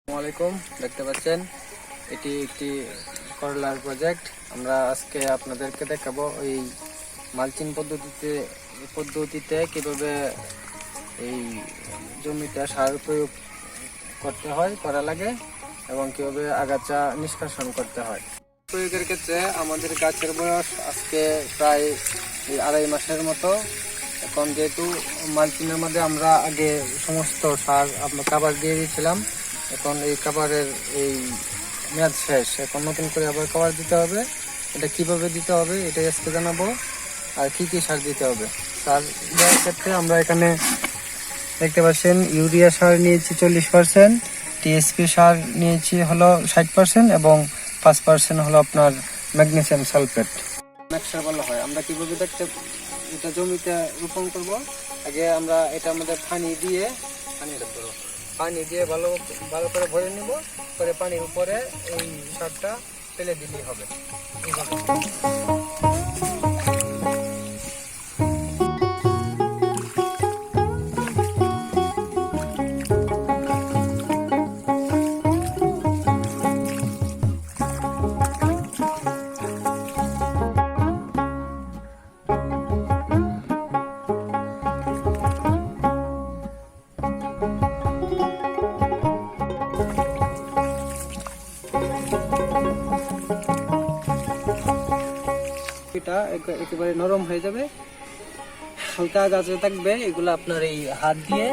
আসসালামু আলাইকুম, দেখতে পাচ্ছেন এটি একটি করলার প্রজেক্ট। আমরা আজকে আপনাদেরকে দেখাবো এই মালচিং পদ্ধতিতে কিভাবে এই জমিতে সার প্রয়োগ করা লাগে এবং কিভাবে আগাছা নিষ্কাশন করতে হয়। প্রয়োগের ক্ষেত্রে আমাদের গাছের বয়স আজকে প্রায় 2.5 মাসের মতো। এখন যেহেতু মালচিংয়ের মধ্যে আমরা আগে সমস্ত সার খাবার দিয়ে দিয়েছিলাম, এখন এই খাবারের এই মেয়াদ শেষ, এখন নতুন করে আবার খাবার দিতে হবে। এটা কিভাবে দিতে হবে এটাই আজকে জানাবো, আর কি কি সার দিতে হবে। সার দেওয়ার ক্ষেত্রে আমরা এখানে দেখতে পাচ্ছেন ইউরিয়া সার নিয়েছি 40%, টিএসপি সার নিয়েছি হলো 60% এবং 5% হলো আপনার ম্যাগনেসিয়াম সালফেট। সার বলা হয়। আমরা কিভাবে এটা জমিতে রোপণ করব, আগে আমরা এটা আমাদের পানি দিয়ে ভালো করে ভরে নিব, পরে পানির উপরে এই সারটা ফেলে দিলেই হবে। এটা একেবারে নরম হয়ে যাবে, হালকা গাছে থাকবে। এগুলো আপনার এই হাত দিয়ে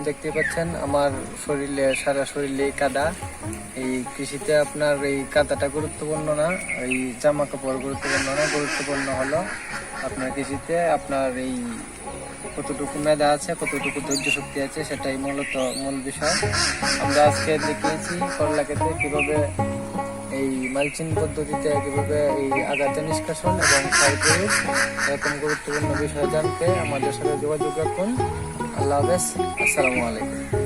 দেখতে পাচ্ছেন আমার সারা শরীরে কাদা। এই কৃষিতে আপনার এই কাদাটা গুরুত্বপূর্ণ না, এই জামা কাপড় গুরুত্বপূর্ণ না, গুরুত্বপূর্ণ হলো আপনার কৃষিতে আপনার এই কতটুকু মেধা আছে, কতটুকু ধৈর্য শক্তি আছে, সেটাই মূল বিষয়। আমরা আজকে দেখিয়েছি করলা ক্ষেত্রে কিভাবে এই মালচিং পদ্ধতিতে কিভাবে এই আগাছা নিষ্কাশন এবং সার প্রয়োগ, এরকম গুরুত্বপূর্ণ বিষয় জানতে আমাদের সাথে যোগাযোগ রাখুন। আল্লাহ হাফেজ, আসসালামু আলাইকুম।